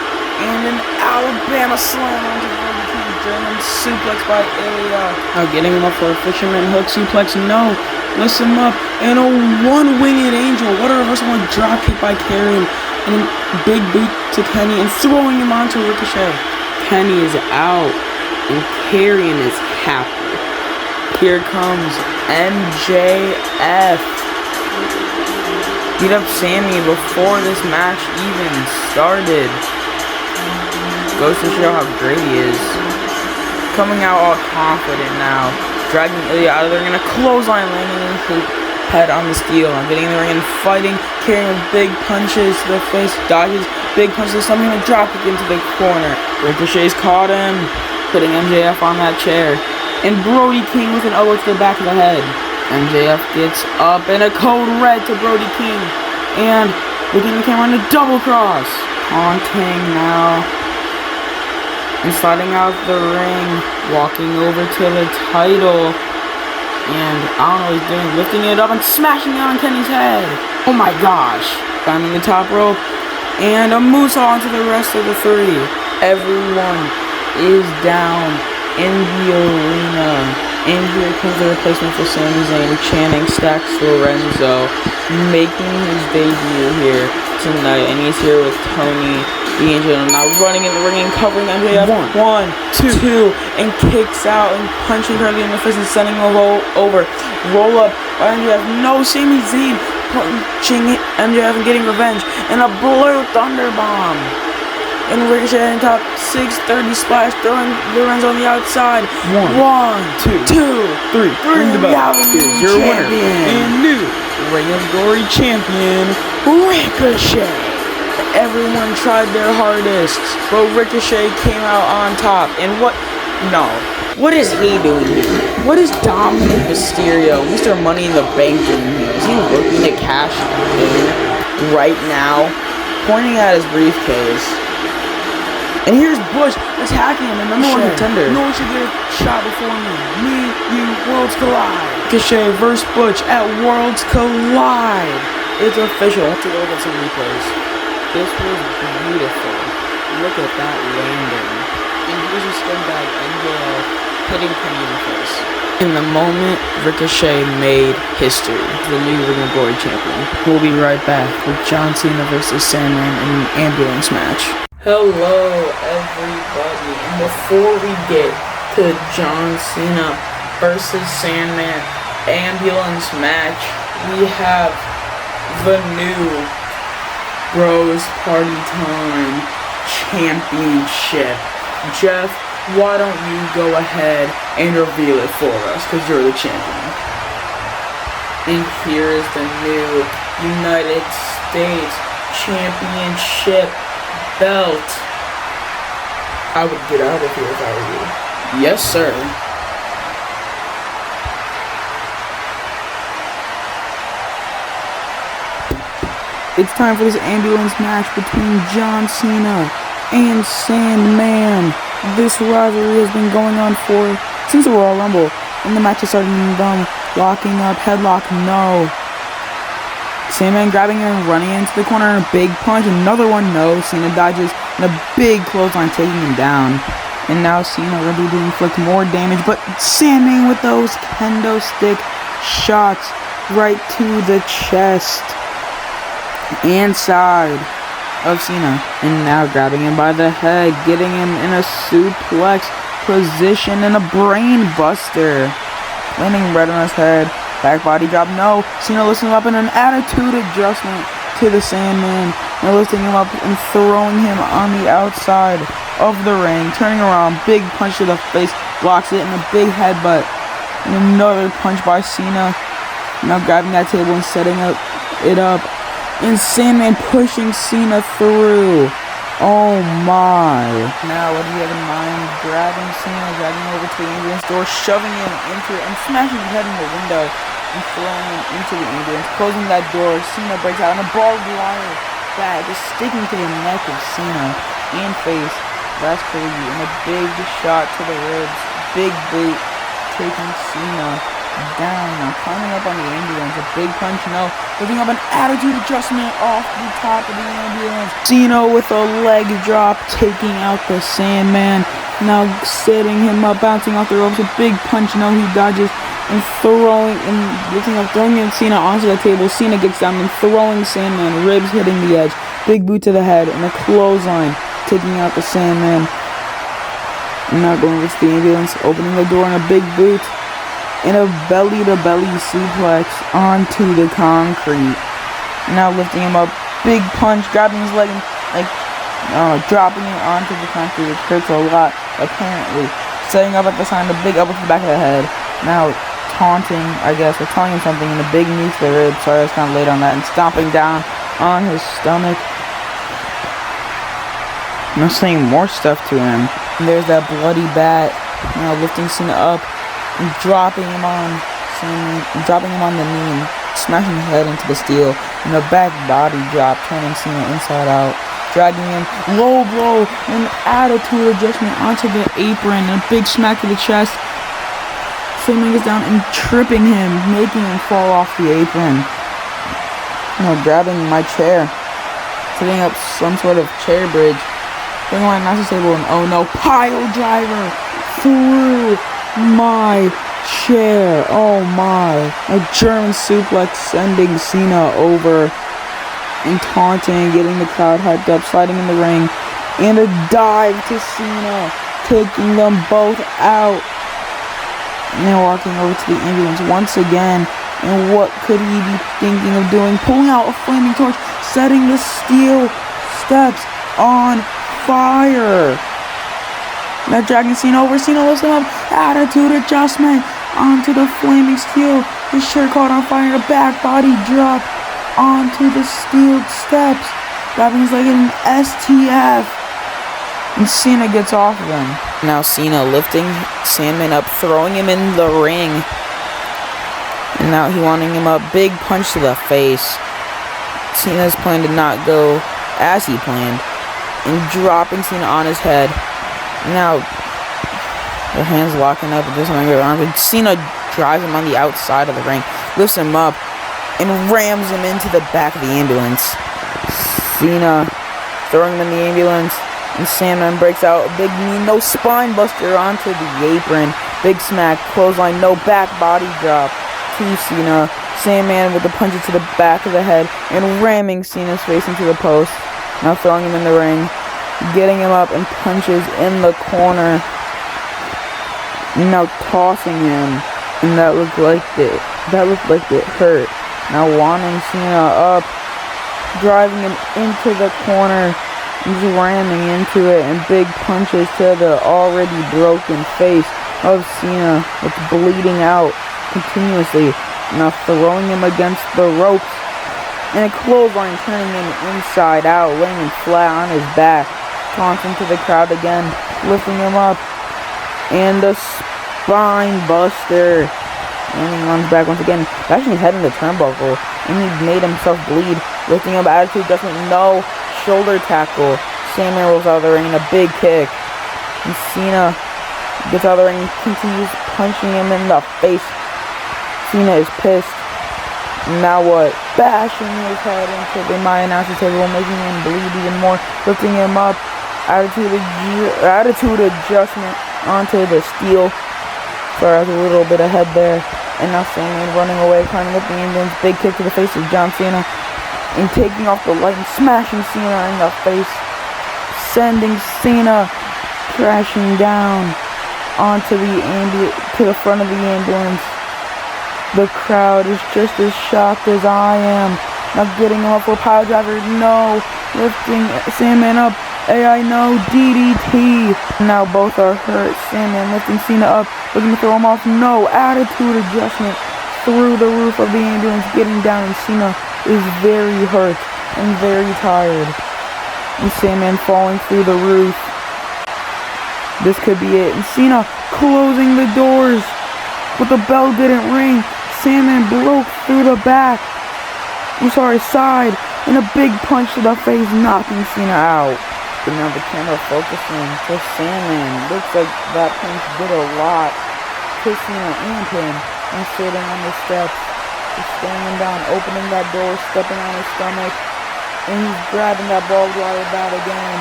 and an Alabama slam onto Brody King. German suplex by Ilya. Now getting him up for a fisherman hook suplex. No. Lifts him up, and a one-winged angel. What a reversal and drop kick by Karrion. And a big boot to Kenny and throwing him onto Ricochet. Kenny is out, and Karrion is happy. Here comes MJF. Beat up Sammy before this match even started. Goes to show how great he is. Coming out all confident now. Dragging Ilya out of there, and a clothesline landing his head on the steel. I'm getting in the ring and fighting, carrying big punches to the face, dodges, big punches, something like drop kick into the corner. Ricochet's caught him, putting MJF on that chair. And Brody King with an elbow to the back of the head. MJF gets up and a code red to Brody King. And looking at the camera on a double cross. Taunting now. And sliding out the ring, walking over to the title, and I don't know what he's doing, lifting it up and smashing it on Kenny's head. Oh my gosh. Climbing the top rope, and a moonsault onto the rest of the three. Everyone is down in the arena. And here comes the replacement for Sami Zayn, chanting Stacks Lorenzo, making his debut here tonight. And he's here with Tony D'Angelo, now running in the ring and covering MJF. One, two, and kicks out and punching Carly in the face and sending him over. Roll up by MJF. No, Sami Zayn punching MJF and getting revenge. And a Blue Thunder Bomb. And Ricochet in top 630 splash, throwing Lorenzo on the outside. One, two, three. Ring the bell. Here's your winner and new Ring of Glory champion, Ricochet. Everyone tried their hardest, but Ricochet came out on top. And what is he doing here? What is Dominic Mysterio, Mr. Money in the Bank, doing here? Is he looking to cash in right now? Pointing at his briefcase. And here's Bush attacking him, and number one contender. No one should get a shot before me. Me, you, Worlds Collide. Ricochet versus Butch at Worlds Collide. It's official. Let's take a look at some replays. This was beautiful. Look at that landing. And here's a scumbag MJF hitting Kenny in the face. In the moment, Ricochet made history. The new Ring of Glory champion. We'll be right back with John Cena versus Sandman in an ambulance match. Hello, everybody, before we get to John Cena versus Sandman ambulance match, we have the new Bros Party Time Championship. Jeff, why don't you go ahead and reveal it for us, because you're the champion. And here is the new United States Championship belt. I would get out of here if I were you. Yes, sir. It's time for this ambulance match between John Cena and Sandman. This rivalry has been going on since the Royal Rumble, and the match is starting them locking up, headlock, no. Sandman grabbing him and running into the corner, a big punch, another one, no. Cena dodges, and a big clothesline taking him down. And now Cena ready to inflict more damage, but Sandman with those kendo stick shots right to the chest and side of Cena, and now grabbing him by the head, getting him in a suplex position and a brain buster, landing right on his head, back body drop, no. Cena lifting him up in an attitude adjustment to the Sandman, and lifting him up and throwing him on the outside of the ring, turning around, big punch to the face, blocks it, and a big headbutt, and another punch by Cena, now grabbing that table and setting it up. And Sandman pushing Cena through. Oh my. Now what do you have in mind? Grabbing Cena, dragging him over to the ambulance door, shoving him into it, and smashing his head in the window, and throwing him into the ambulance. Closing that door, Cena breaks out, and a barbed wire bag is sticking to the neck of Cena and face. That's crazy. And a big shot to the ribs. Big boot taking Cena down. Now climbing up on the ambulance, a big punch, no. Lifting up an attitude adjustment off the top of the ambulance. Cena with a leg drop, taking out the Sandman. Now setting him up, bouncing off the ropes, a big punch, no, he dodges, and throwing Cena onto the table. Cena gets down and throwing Sandman, ribs hitting the edge, big boot to the head, and a clothesline, taking out the Sandman. And now going over to the ambulance, opening the door, and a big boot, and a belly-to-belly suplex onto the concrete. Now lifting him up, big punch, grabbing his leg, and dropping it onto the concrete, which hurts a lot, apparently. Setting up at the sign, a big elbow to the back of the head. Now taunting, I guess, or telling him something, and a big knee to the ribs. Sorry, I was kind of late on that. And stomping down on his stomach. Now saying more stuff to him. And there's that bloody bat. Now lifting Cena up and dropping him on the knee and smashing his head into the steel, and a back body drop, turning Cena inside out, dragging him, low blow, and attitude adjustment onto the apron, and a big smack to the chest. Sandman gets down and tripping him, making him fall off the apron. Grabbing my chair, setting up some sort of chair bridge, bringing my master table, and oh no, pile driver through my chair. Oh my. A German suplex sending Cena over, and taunting, getting the crowd hyped up, sliding in the ring, and a dive to Cena, taking them both out. And then walking over to the ambulance once again, and what could he be thinking of doing? Pulling out a flaming torch, setting the steel steps on fire. Now dragging Cena over, Cena lifts him up, attitude adjustment onto the flaming steel. His shirt caught on fire, a back body drop onto the steel steps. Grabbing his leg in an STF. And Cena gets off of him. Now Cena lifting Sandman up, throwing him in the ring. And now he winding him up, big punch to the face. Cena's plan did not go as he planned, and dropping Cena on his head. Now, their hands locking up and doing something around him. Cena drives him on the outside of the ring, lifts him up, and rams him into the back of the ambulance. Cena throwing him in the ambulance, and Sandman breaks out a big knee, no spine buster onto the apron. Big smack, clothesline, no back body drop to Cena. Sandman with the punches to the back of the head and ramming Cena's face into the post. Now throwing him in the ring. getting him up and punches in the corner. Now tossing him, and that looked like it hurt. Now wanting Cena up, driving him into the corner, and just ramming into it, and big punches to the already broken face of Cena. It's bleeding out continuously. Now throwing him against the ropes, and a clothesline turning him inside out, laying him flat on his back, taunting to the crowd again, lifting him up, and the spine buster. And he runs back once again, bashing his head in the turnbuckle, and he made himself bleed, lifting up attitude adjustment, no shoulder tackle. Sandman rolls out of the ring and a big kick, and Cena gets out of the ring and continues punching him in the face. Cena is pissed. Now what? Bashing his head into the my announcer table, making him bleed even more, lifting him up, attitude adjustment onto the steel. Sorry, I was a little bit ahead there. And now Sandman running away, climbing up the ambulance, big kick to the face of John Cena, and taking off the light and smashing Cena in the face, sending Cena crashing down onto the front of the ambulance. The crowd is just as shocked as I am. Now getting him up for a pile driver, no. Lifting Sandman up, AI no, DDT. Now both are hurt. Sandman lifting Cena up, looking to throw him off, no. Attitude adjustment through the roof of the ambulance, getting down, and Cena is very hurt and very tired. And Sandman falling through the roof. This could be it. And Cena closing the doors, but the bell didn't ring. Sandman broke through the side, and a big punch to the face, knocking Cena out. But now the camera focusing to Sandman. Looks like that punch did a lot to Cena and him. And sitting on the steps, just staring him down, opening that door, stepping on his stomach, and he's grabbing that barbed wire bat again,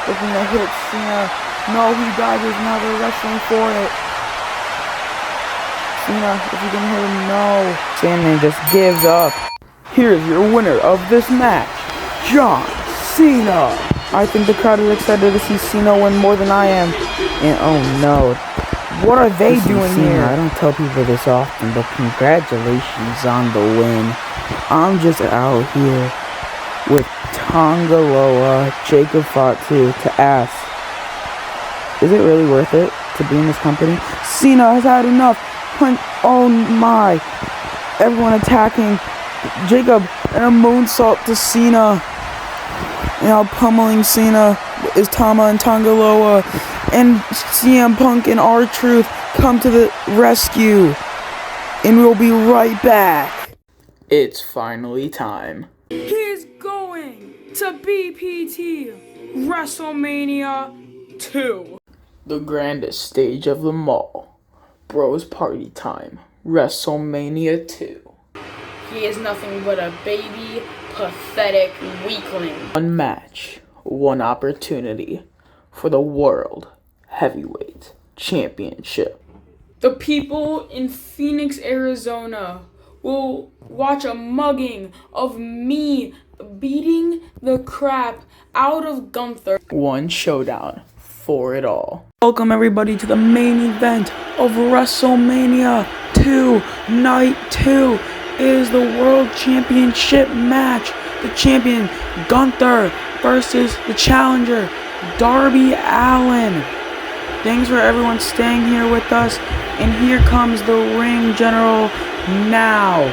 looking to hit Cena. No, he dodges. Now they're wrestling for it. Cena, if you can hit him, no. Sandman just gives up. Here's your winner of this match, John Cena. I think the crowd is excited to see Cena win more than I am. And oh no, what are they doing here? I don't tell people this often, but congratulations on the win. I'm just out here with Tongaloa, Jacob Fatu to ask, is it really worth it to be in this company? Cena has had enough. Oh my. Everyone attacking Jacob, and a moonsault to Cena. Now pummeling Cena is Tama and Tongaloa. And CM Punk and R-Truth come to the rescue. And we'll be right back. It's finally time. He's going to BPT Wrestlemania 2. The grandest stage of them all. Bros party time. WrestleMania 2. He is nothing but a baby, pathetic weakling. One match, one opportunity for the World Heavyweight Championship. The people in Phoenix, Arizona will watch a mugging of me beating the crap out of Gunther. One showdown for it all. Welcome everybody to the main event of WrestleMania 2. Night 2 is the World Championship match. The champion, Gunther, versus the challenger, Darby Allin. Thanks for everyone staying here with us. And here comes the ring general now.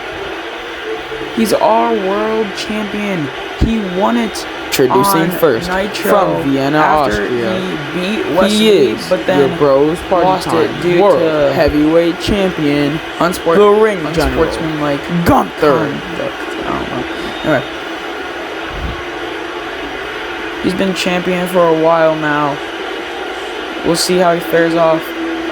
He's our world champion. He won it. Introducing first, Nitro from Vienna, Austria, he beat Wesley, he is but then your Bros Party lost Time it due World to Heavyweight Champion, the ring general, unsportsmanlike Gunther. Anyway, He's been champion for a while now. We'll see how he fares off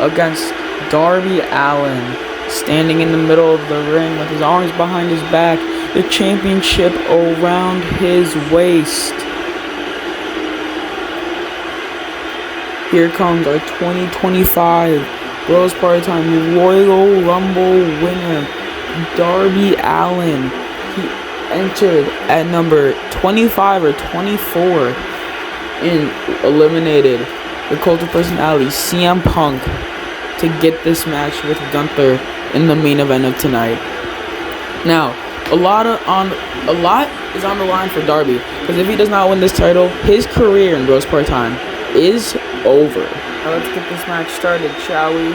against Darby Allin, standing in the middle of the ring with his arms behind his back, the championship around his waist. Here comes our 2025 Bros Party Time Royal Rumble winner, Darby Allin. He entered at number 25 or 24. and eliminated the cult of personality, CM Punk, to get this match with Gunther in the main event of tonight. Now, a lot is on the line for Darby, because if he does not win this title, his career in Bros Part-Time is over. Now let's get this match started, shall we?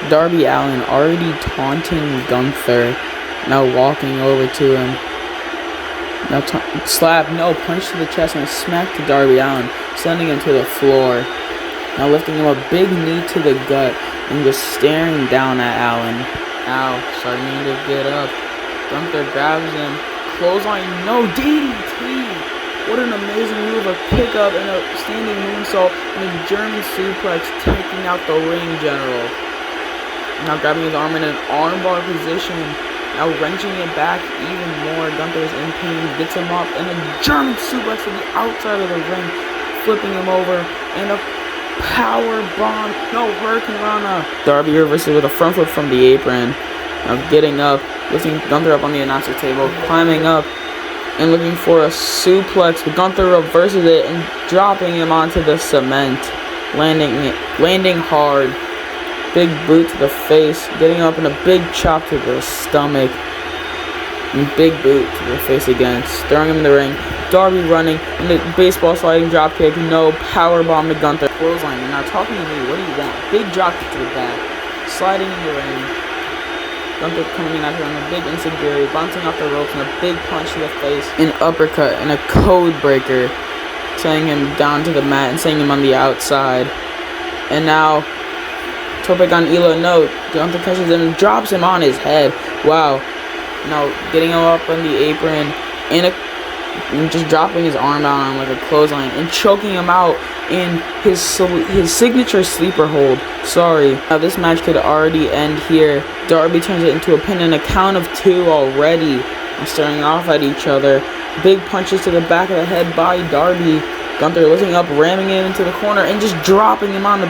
Darby Allin already taunting Gunther, now walking over to him. Now slap, no, punch to the chest and a smack to Darby Allin, sending him to the floor. Now lifting him a big knee to the gut and just staring down at Allin. Now starting to get up. Gunther grabs him. Clothesline, no, DDT. What an amazing move, a pickup and a standing moonsault and a German suplex, taking out the ring general. Now grabbing his arm in an armbar position. Now wrenching it back even more. Gunther is in pain, gets him up, and a German suplex to the outside of the ring, flipping him over, and a power bomb. No, Hurricane Rana. Darby reverses with a front flip from the apron. Now getting up, lifting Gunther up on the announcer table, climbing up, and looking for a suplex. But Gunther reverses it and dropping him onto the cement, landing hard. Big boot to the face, getting up in a big chop to the stomach, and big boot to the face again, throwing him in the ring. Darby running, and the baseball sliding drop kick, no, power bomb to Gunther. Clothesline, you're not talking to me, what do you want? Big drop kick to the back, sliding in the ring. Gunther coming in after him, a big insecurity, bouncing off the ropes, and a big punch to the face, an uppercut, and a code breaker, sending him down to the mat and sending him on the outside. And now Tope on Elo, no, Gunther catches him and drops him on his head. Wow. Now getting him up on the apron and just dropping his arm out on like a clothesline and choking him out in his signature sleeper hold. Sorry. Now this match could already end here. Darby turns it into a pin and a count of 2 already. And staring off at each other. Big punches to the back of the head by Darby. Gunther lifting up, ramming him into the corner and just dropping him on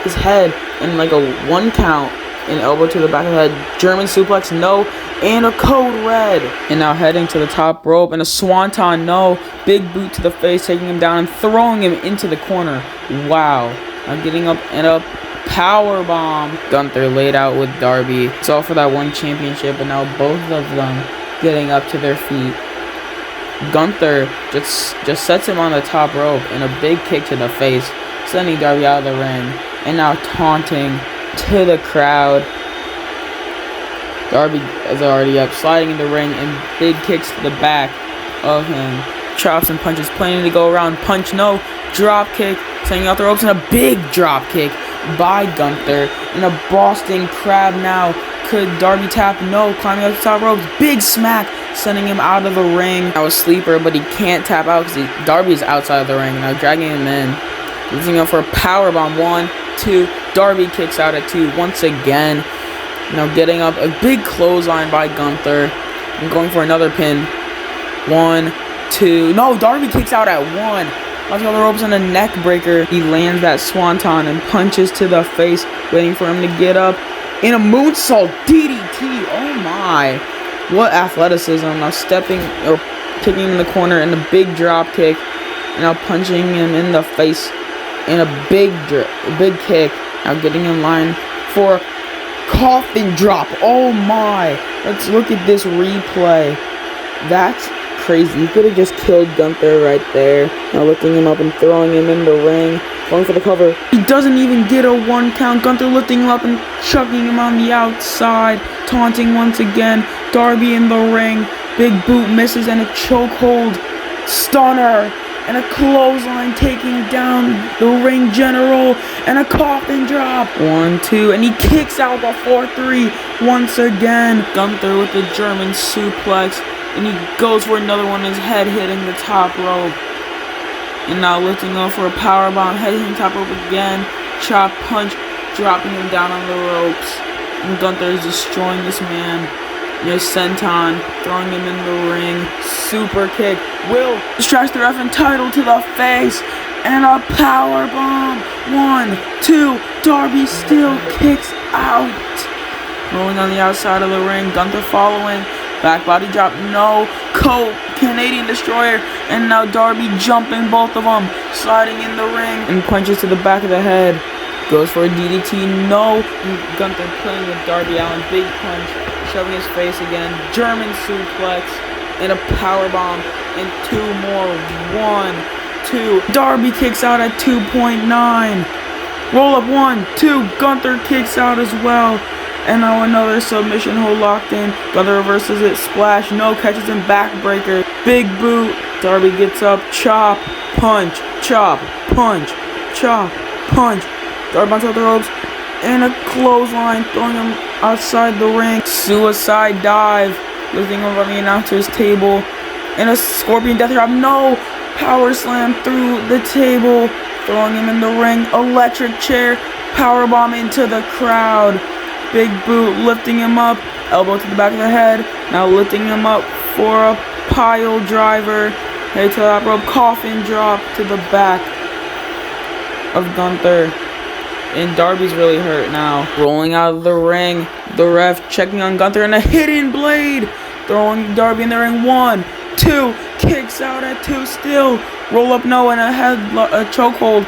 his head in like a 1 count. An elbow to the back of the head, German suplex, no, and a code red. And now heading to the top rope and a swanton, no, big boot to the face, taking him down and throwing him into the corner. Wow. Now getting up and a power bomb. Gunther laid out with Darby. It's all for that 1 championship, and now both of them getting up to their feet. Gunther just sets him on the top rope and a big kick to the face, sending Darby out of the ring. And now taunting to the crowd. Darby is already up, sliding in the ring and big kicks to the back of him. Chops and punches, planning to go around. Punch, no. Drop kick, sending out the ropes, and a big drop kick by Gunther. And a Boston Crab now. Could Darby tap? No. Climbing up the top ropes. Big smack, sending him out of the ring. Now a sleeper, but he can't tap out because Darby's outside of the ring. Now dragging him in. Lifting up for a powerbomb. 1, 2. Darby kicks out at 2 once again. Now getting up, a big clothesline by Gunther. And going for another pin. 1, 2. No, Darby kicks out at 1. Left on the ropes and a neck breaker. He lands that swanton and punches to the face, waiting for him to get up. In a moonsault DDT. Oh my. What athleticism. Now stepping or kicking in the corner and a big drop kick. And now punching him in the face. And a big kick. Now getting in line for a coffin drop. Oh my. Let's look at this replay. That's crazy. He could have just killed Gunther right there. Now lifting him up and throwing him in the ring. Going for the cover. He doesn't even get a 1 count. Gunther lifting him up and chucking him on the outside. Taunting once again. Darby in the ring. Big boot misses and a chokehold. Stunner. And a clothesline taking down the ring general. And a coffin drop. 1, 2. And he kicks out the 4-3 once again. Gunther with the German suplex. And he goes for another one. His head hitting the top rope. And now lifting up for a powerbomb. Head hitting top rope again. Chop, punch. Dropping him down on the ropes. And Gunther is destroying this man. There's senton, throwing him in the ring. Super kick. Will distracts the ref and title to the face. And a power bomb. 1, 2. Darby still kicks out. Rolling on the outside of the ring. Gunther following. Back body drop, no. Canadian Destroyer. And now Darby jumping both of them. Sliding in the ring. And punches to the back of the head. Goes for a DDT, no. Gunther playing with Darby Allin. Big punch. Shoving his face again. German suplex. And a powerbomb. And 2 more. 1, 2. Darby kicks out at 2.9. Roll up 1, 2. Gunther kicks out as well. And now another submission hold locked in. Gunther reverses it. Splash. No. Catches him. Backbreaker. Big boot. Darby gets up. Chop. Punch. Chop. Punch. Chop. Punch. Darby bounces off the ropes. And a clothesline. Throwing him outside the ring. Suicide dive. Lifting him on the announcer's table. And a scorpion death drop. No. Power slam through the table. Throwing him in the ring. Electric chair. Powerbomb into the crowd. Big boot, lifting him up. Elbow to the back of the head. Now lifting him up for a pile driver. Head to that rope. Coffin drop to the back of Gunther. And Darby's really hurt now. Rolling out of the ring. The ref checking on Gunther and a hidden blade. Throwing Darby in the ring. 1, 2. Kicks out at 2 still. Roll up, no. And a chokehold.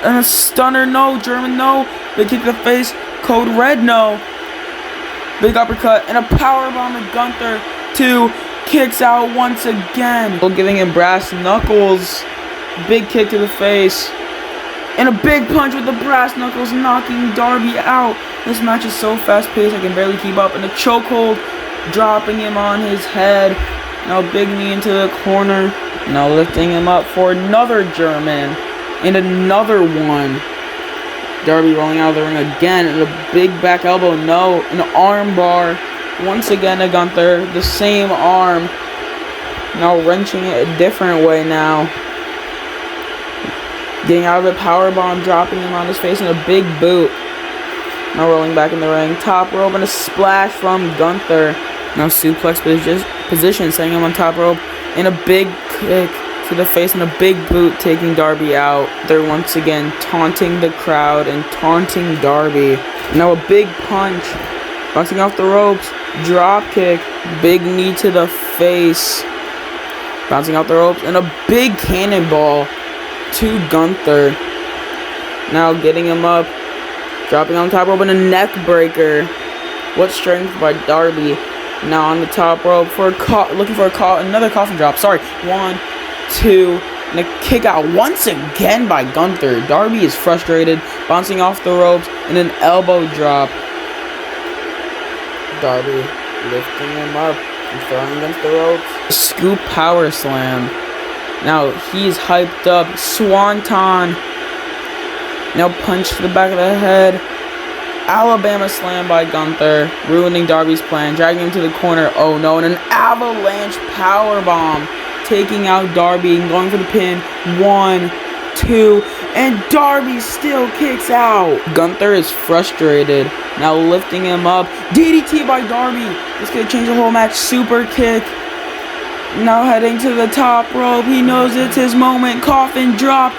And a stunner, no. German, no. They kick the face. Code red, no. Big uppercut and a powerbomb to Gunther. 2. Kicks out once again. Giving him brass knuckles. Big kick to the face. And a big punch with the brass knuckles, knocking Darby out. This match is so fast paced I can barely keep up. And a chokehold, dropping him on his head. Now big knee into the corner. Now lifting him up for another German. And another one. Darby rolling out of the ring again, and a big back elbow, no, an arm bar, once again to Gunther, the same arm, now wrenching it a different way now, getting out of the powerbomb, dropping him on his face, and a big boot, now rolling back in the ring, top rope, and a splash from Gunther, now suplex position, setting him on top rope, and a big kick to the face and a big boot taking Darby out. They're once again taunting the crowd and taunting Darby. Now a big punch, bouncing off the ropes, drop kick, big knee to the face, bouncing off the ropes, and a big cannonball to Gunther. Now getting him up, dropping on top rope and a neck breaker. What strength by Darby. Now on the top rope for looking for another coffin drop. Sorry, 1, 2, and a kick out once again by Gunther. Darby is frustrated, bouncing off the ropes, and an elbow drop. Darby lifting him up and throwing against the ropes. Scoop power slam. Now he's hyped up. Swanton. Now punch to the back of the head. Alabama slam by Gunther, ruining Darby's plan, dragging him to the corner. Oh no, and an avalanche powerbomb. Taking out Darby and going for the pin. 1, 2, and Darby still kicks out. Gunther is frustrated. Now lifting him up. DDT by Darby. This could change the whole match. Super kick. Now heading to the top rope. He knows it's his moment. Coffin drop.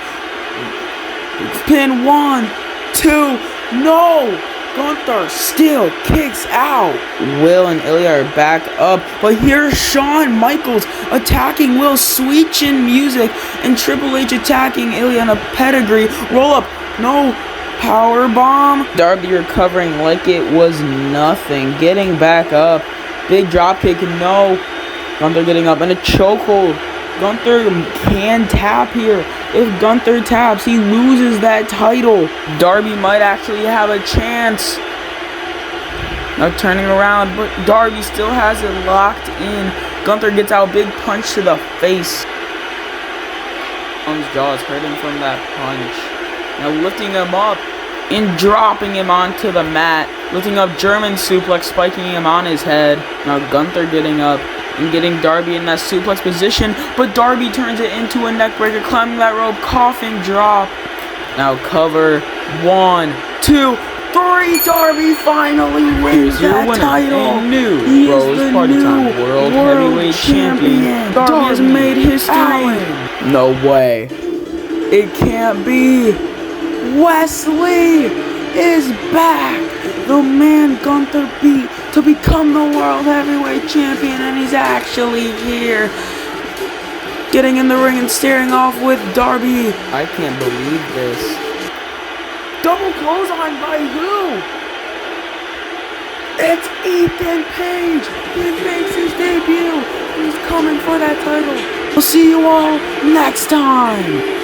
Pin. 1, 2. No! Gunther still kicks out. Will and Ilya are back up, but here's Shawn Michaels attacking Will, sweet chin music, and Triple H attacking Ilya in a pedigree. Roll up, no, power bomb. Darby recovering like it was nothing, getting back up. Big drop kick, no. Gunther getting up, and a chokehold. Gunther can tap here. If Gunther taps, he loses that title. Darby might actually have a chance. Now turning around, but Darby still has it locked in. Gunther gets out, big punch to the face. His jaw is hurting from that punch. Now lifting him up and dropping him onto the mat. Lifting up German suplex, spiking him on his head. Now Gunther getting up and getting Darby in that suplex position, but Darby turns it into a neck breaker, climbing that rope, coffin drop. Now cover. 1, 2, 3. Darby finally wins that title. He is the new world champion. Darby has made history. No way. It can't be. Wesley is back. The man Gunther beat to become the World Heavyweight Champion, and he's actually here. Getting in the ring and staring off with Darby. I can't believe this. Double clothesline by who? It's Ethan Page. He makes his debut. He's coming for that title. We'll see you all next time.